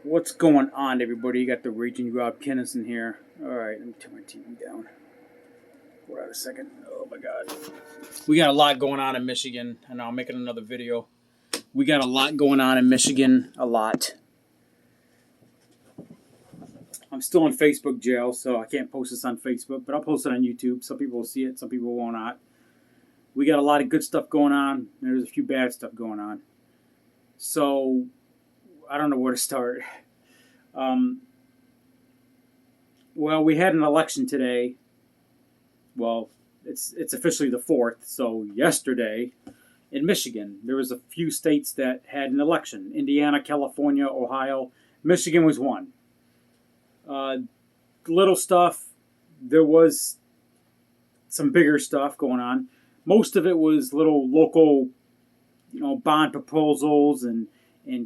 What's going on, everybody? You got the Raging Rob Kennison here. Alright, let me turn my TV down. Hold on a second. Oh my god. We got a lot going on in Michigan, and I'm making another video. We got a lot going on in Michigan. A lot. I'm still in Facebook jail, so I can't post this on Facebook, but I'll post it on YouTube. Some people will see it, some people will not. We got a lot of good stuff going on, and there's a few bad stuff going on. So, I don't know where to start. Well, we had an election today. Well, it's officially the 4th, so yesterday in Michigan, there was a few states that had an election. Indiana, California, Ohio. Michigan was one. Little stuff. There was some bigger stuff going on. Most of it was little local, bond proposals and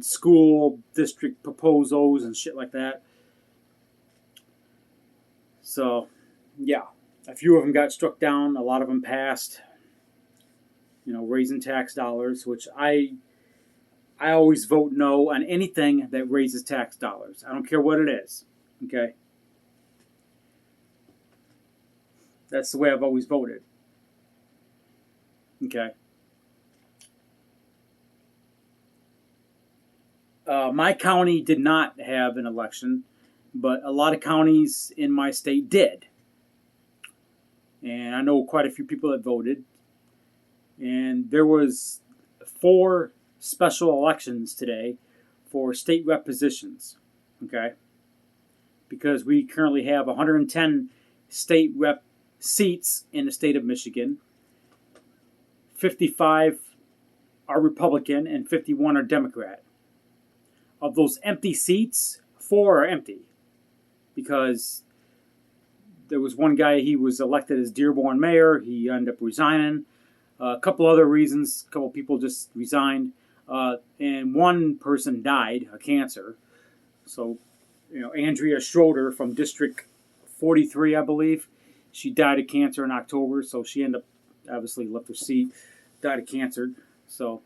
school district proposals and shit like that. So, yeah, a few of them got struck down. A lot of them passed. Raising tax dollars, which I always vote no on anything that raises tax dollars. I don't care what it is. Okay? That's the way I've always voted. Okay? My county did not have an election, but a lot of counties in my state did. And I know quite a few people that voted. And there was 4 special elections today for state rep positions. Okay? Because we currently have 110 state rep seats in the state of Michigan. 55 are Republican and 51 are Democrat. Of those empty seats, 4 are empty. Because there was one guy, he was elected as Dearborn mayor. He ended up resigning. A couple other reasons. A couple people just resigned. And one person died of cancer. So, Andrea Schroeder from District 43, I believe. She died of cancer in October. So she ended up, obviously, left her seat. Died of cancer. So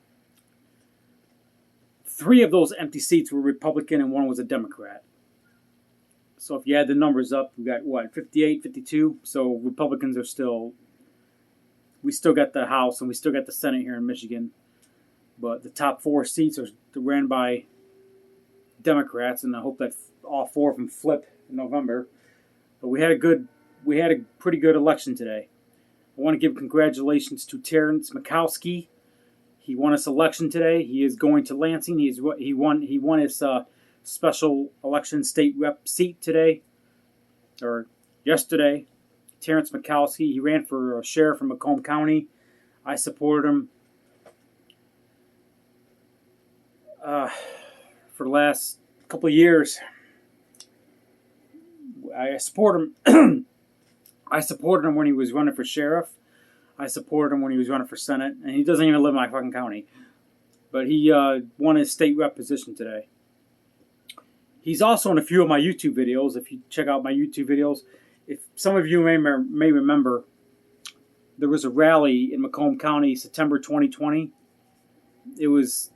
3 of those empty seats were Republican and 1 was a Democrat. So if you add the numbers up, we got, 58, 52? So Republicans are still... We still got the House and we still got the Senate here in Michigan. But the top 4 seats are ran by Democrats, and I hope that all 4 of them flip in November. But we had a pretty good election today. I want to give congratulations to Terrence McCowski. He won his election today. He is going to Lansing. He won his special election state rep seat today, or yesterday. Terrence McCowski. He ran for sheriff in Macomb County. I supported him for the last couple of years. I support him. I supported him when he was running for sheriff. I supported him when he was running for Senate, and he doesn't even live in my fucking county. But he won his state rep position today. He's also in a few of my YouTube videos. If you check out my YouTube videos, if some of you may remember, there was a rally in Macomb County, September 2020. It was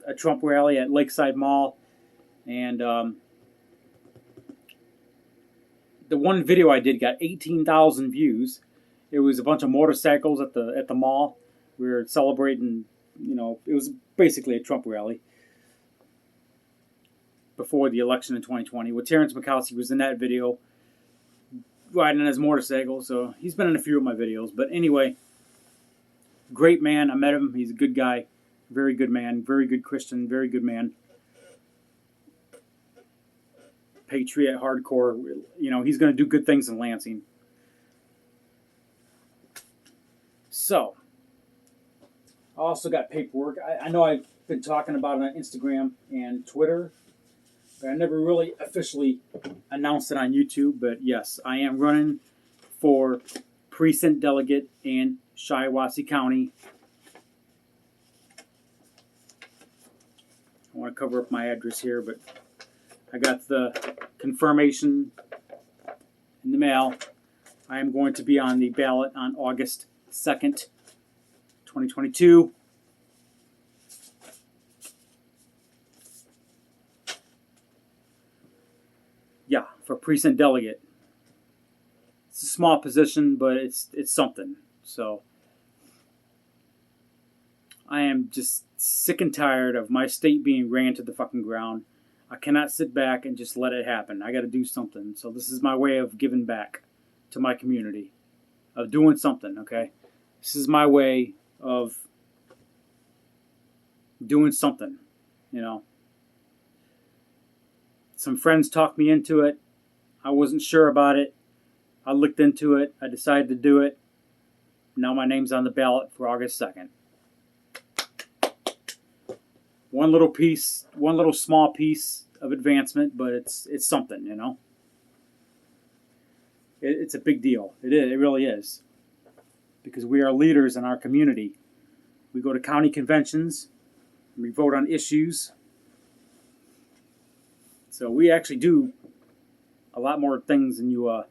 a Trump rally at Lakeside Mall, and the one video I did got 18,000 views. It was a bunch of motorcycles at the mall. We were celebrating, it was basically a Trump rally before the election in 2020. Well, Terrence McCowski was in that video riding his motorcycle, so he's been in a few of my videos. But anyway, great man. I met him. He's a good guy. Very good man. Very good Christian. Very good man. Patriot, hardcore. He's going to do good things in Lansing. So, I also got paperwork. I know I've been talking about it on Instagram and Twitter, but I never really officially announced it on YouTube. But yes, I am running for precinct delegate in Shiawassee County. I want to cover up my address here, but I got the confirmation in the mail. I am going to be on the ballot on August 2nd, 2022. for precinct delegate. It's a small position, but it's something. So I am just sick and tired of my state being ran to the fucking ground. I cannot sit back and just let it happen. I got to do something. So this is my way of giving back to my community, of doing something, okay? This is my way of doing something, you know. Some friends talked me into it. I wasn't sure about it. I looked into it. I decided to do it. Now my name's on the ballot for August 2nd. One little small piece of advancement, but it's something, you know. It's a big deal. It really is. Because we are leaders in our community. We go to county conventions. We vote on issues. So we actually do a lot more things than you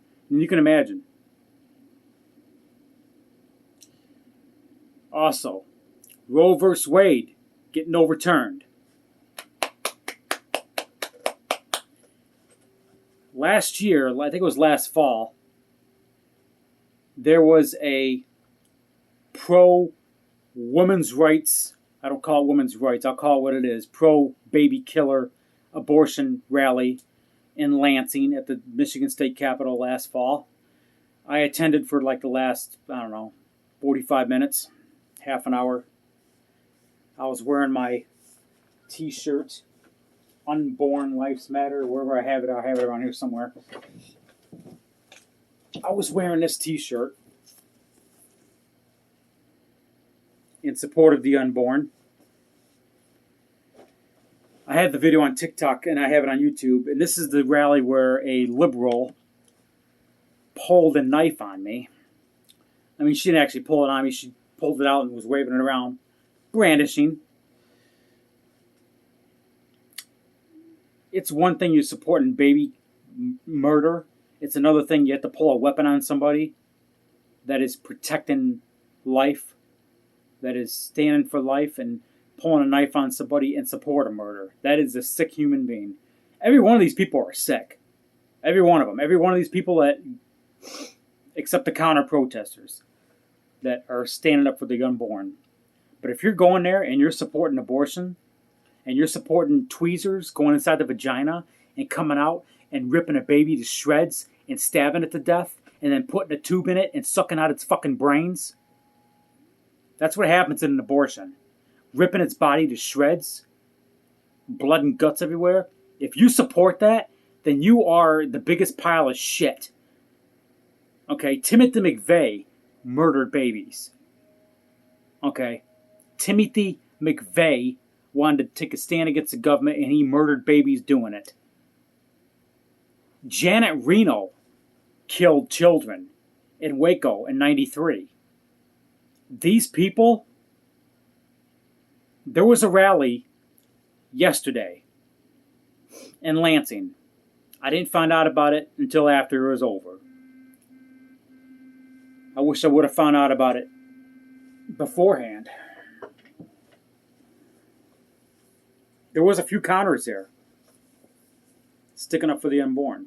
can imagine. Also, Roe vs. Wade getting overturned. Last year, I think it was last fall, there was a pro-women's rights, I don't call it women's rights, I'll call it what it is, pro-baby killer abortion rally in Lansing at the Michigan State Capitol last fall. I attended for like the last, 45 minutes, half an hour. I was wearing my t-shirt, Unborn Lives Matter, wherever I have it around here somewhere. I was wearing this t-shirt in support of the unborn. I had the video on TikTok and I have it on YouTube. And this is the rally where a liberal pulled a knife on me. I mean, she didn't actually pull it on me. She pulled it out and was waving it around, brandishing. It's one thing you're supporting baby murder. It's another thing you have to pull a weapon on somebody that is protecting life, that is standing for life, and pulling a knife on somebody in support of murder. That is a sick human being. Every one of these people are sick. Every one of them. Every one of these people that, except the counter-protesters, that are standing up for the unborn. But if you're going there and you're supporting abortion, and you're supporting tweezers going inside the vagina and coming out and ripping a baby to shreds and stabbing it to death and then putting a tube in it and sucking out its fucking brains, that's what happens in an abortion. Ripping its body to shreds, blood and guts everywhere. If you support that, then you are the biggest pile of shit. Okay, Timothy McVeigh murdered babies. Okay, Timothy McVeigh wanted to take a stand against the government and he murdered babies doing it. Janet Reno killed children in Waco in '93. These people, there was a rally yesterday in Lansing. I didn't find out about it until after it was over. I wish I would have found out about it beforehand. There was a few counters there, sticking up for the unborn.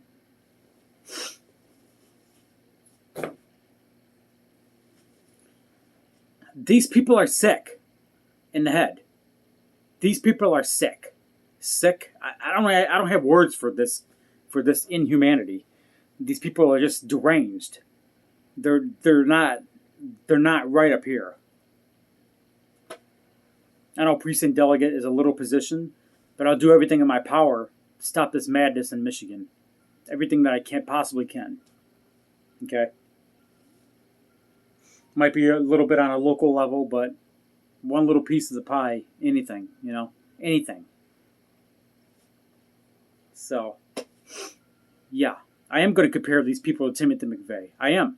These people are sick in the head. These people are sick. Sick. I don't have words for this inhumanity. These people are just deranged. They're not right up here. I know precinct delegate is a little position, but I'll do everything in my power to stop this madness in Michigan. Everything that I possibly can. Okay? Might be a little bit on a local level, but one little piece of the pie, anything, anything. So, yeah, I am going to compare these people to Timothy McVeigh. I am.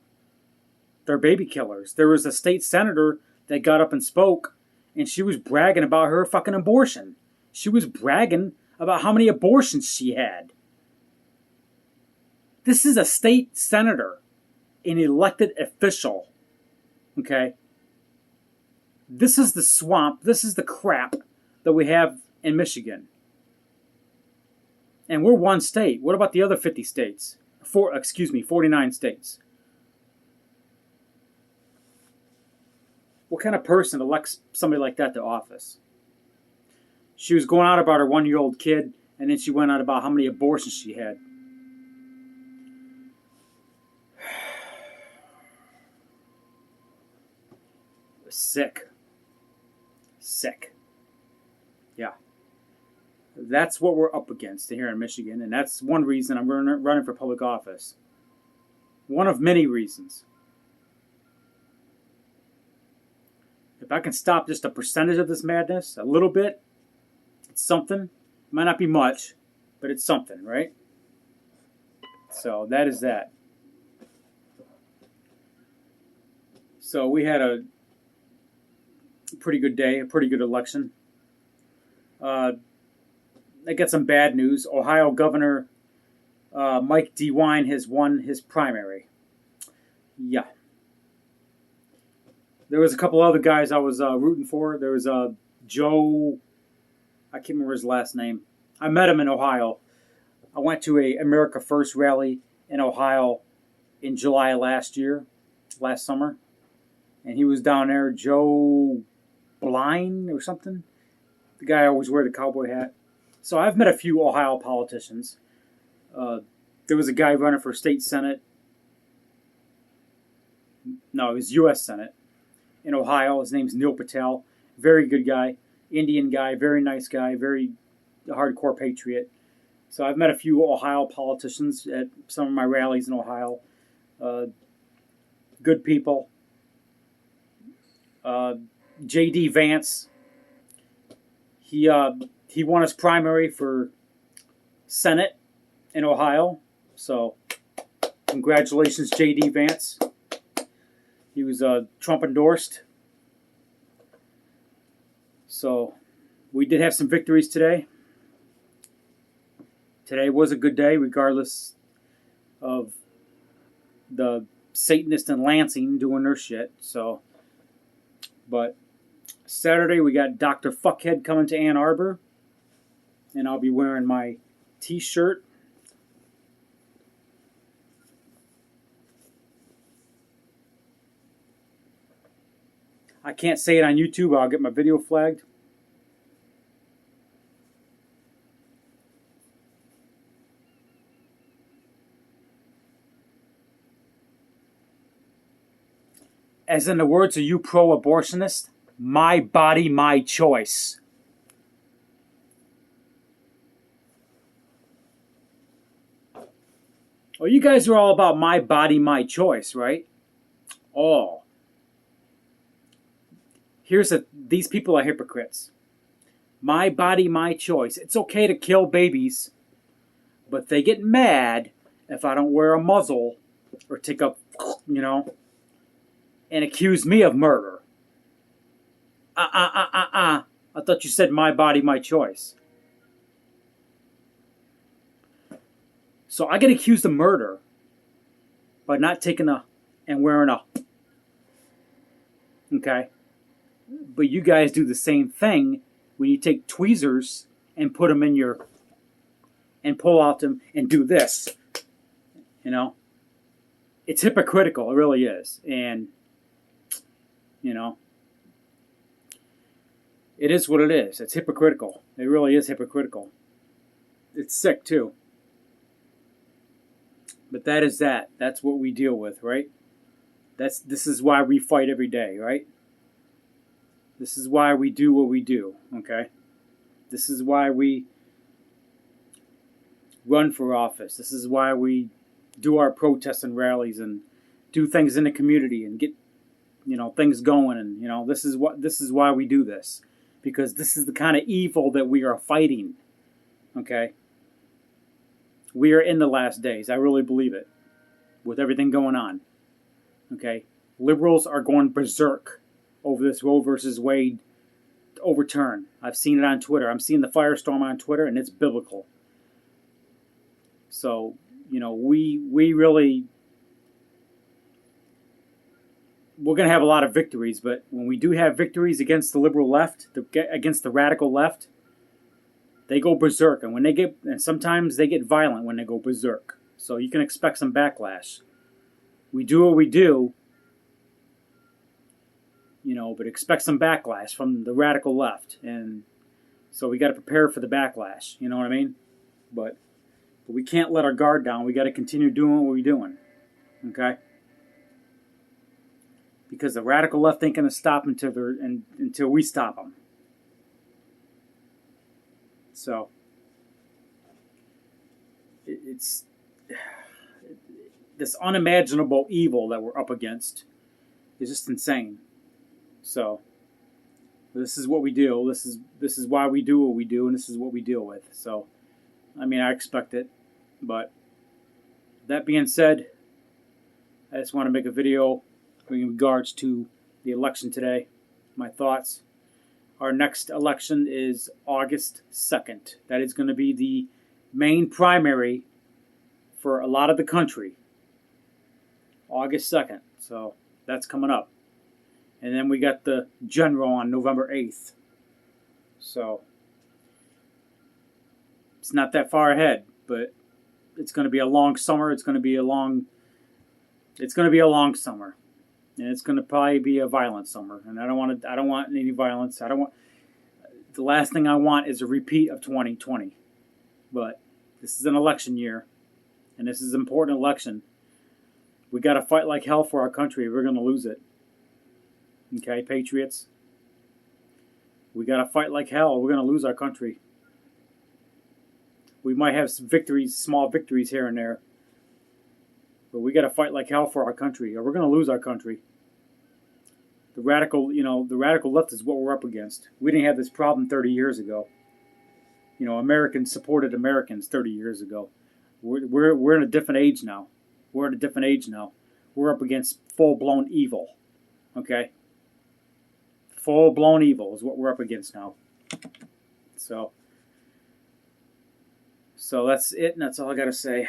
They're baby killers. There was a state senator that got up and spoke, and she was bragging about her fucking abortion. She was bragging about how many abortions she had. This is a state senator, an elected official. Okay? This is the swamp. This is the crap that we have in Michigan. And we're one state. What about the other 50 states? 49 states. What kind of person elects somebody like that to office? She was going out about her 1-year-old kid, and then she went out about how many abortions she had. Sick. Yeah. That's what we're up against here in Michigan, and that's one reason I'm running for public office. One of many reasons. If I can stop just a percentage of this madness, a little bit, it's something. It might not be much, but it's something, right? So that is that. So we had a pretty good day, a pretty good election. I got some bad news. Ohio Governor Mike DeWine has won his primary. Yeah. There was a couple other guys I was rooting for. There was Joe, I can't remember his last name. I met him in Ohio. I went to a America First rally in Ohio in July last summer. And he was down there, Joe Blind or something. The guy always wear the cowboy hat. So I've met a few Ohio politicians. There was a guy running for state senate. No, it was U.S. Senate in Ohio. His name's Neil Patel. Very good guy. Indian guy. Very nice guy. Very hardcore patriot. So I've met a few Ohio politicians at some of my rallies in Ohio. Good people. J.D. Vance. He won his primary for Senate in Ohio. So congratulations, J.D. Vance. He was Trump endorsed. So we did have some victories today. Today was a good day, regardless of the Satanists in Lansing doing their shit. So, but Saturday we got Dr. Fuckhead coming to Ann Arbor, and I'll be wearing my T-shirt. I can't say it on YouTube, I'll get my video flagged. As in the words of you pro-abortionists, my body, my choice. Well, you guys are all about my body, my choice, right? Oh. These people are hypocrites. My body, my choice. It's okay to kill babies, but they get mad if I don't wear a muzzle or take a, and accuse me of murder. I thought you said my body, my choice. So I get accused of murder by not taking and wearing a. Okay? But you guys do the same thing when you take tweezers and put them in your. And pull out them and do this. It's hypocritical. It really is. And, it is what it is. It's hypocritical. It really is hypocritical. It's sick, too. But that is that. That's what we deal with, right? This is why we fight every day, right? This is why we do what we do, okay? This is why we run for office. This is why we do our protests and rallies and do things in the community and get, things going. And, this is why we do this. Because this is the kind of evil that we are fighting, okay? We are in the last days. I really believe it. With everything going on. Okay? Liberals are going berserk over this Roe versus Wade overturn. I've seen it on Twitter. I'm seeing the firestorm on Twitter, and it's biblical. So, we really... We're going to have a lot of victories, but when we do have victories against the liberal left, against the radical left, they go berserk, and sometimes they get violent when they go berserk. So you can expect some backlash. We do what we do, but expect some backlash from the radical left, and so we got to prepare for the backlash. You know what I mean? But we can't let our guard down. We got to continue doing what we're doing. Okay? Because the radical left ain't going to stop until we stop them. So it's this unimaginable evil that we're up against is just insane. So this is what we do. This is why we do what we do, and this is what we deal with. So I mean, I expect it. But that being said, I just want to make a video in regards to the election today. My thoughts. Our next election is August 2nd. That is going to be the main primary for a lot of the country. August 2nd. So that's coming up. And then we got the general on November 8th. So it's not that far ahead, but it's going to be a long summer. It's going to be a long summer. And it's going to probably be a violent summer. And I don't want any violence. The last thing I want is a repeat of 2020. But this is an election year. And this is an important election. We got to fight like hell for our country. We're going to lose it. Okay, patriots? We got to fight like hell. We're going to lose our country. We might have some victories, small victories here and there. But we got to fight like hell for our country, or we're going to lose our country. The radical left is what we're up against. We didn't have this problem 30 years ago. Americans supported Americans 30 years ago. We're in a different age now. We're in a different age now. We're up against full-blown evil. Okay? Full-blown evil is what we're up against now. So that's it, and that's all I got to say.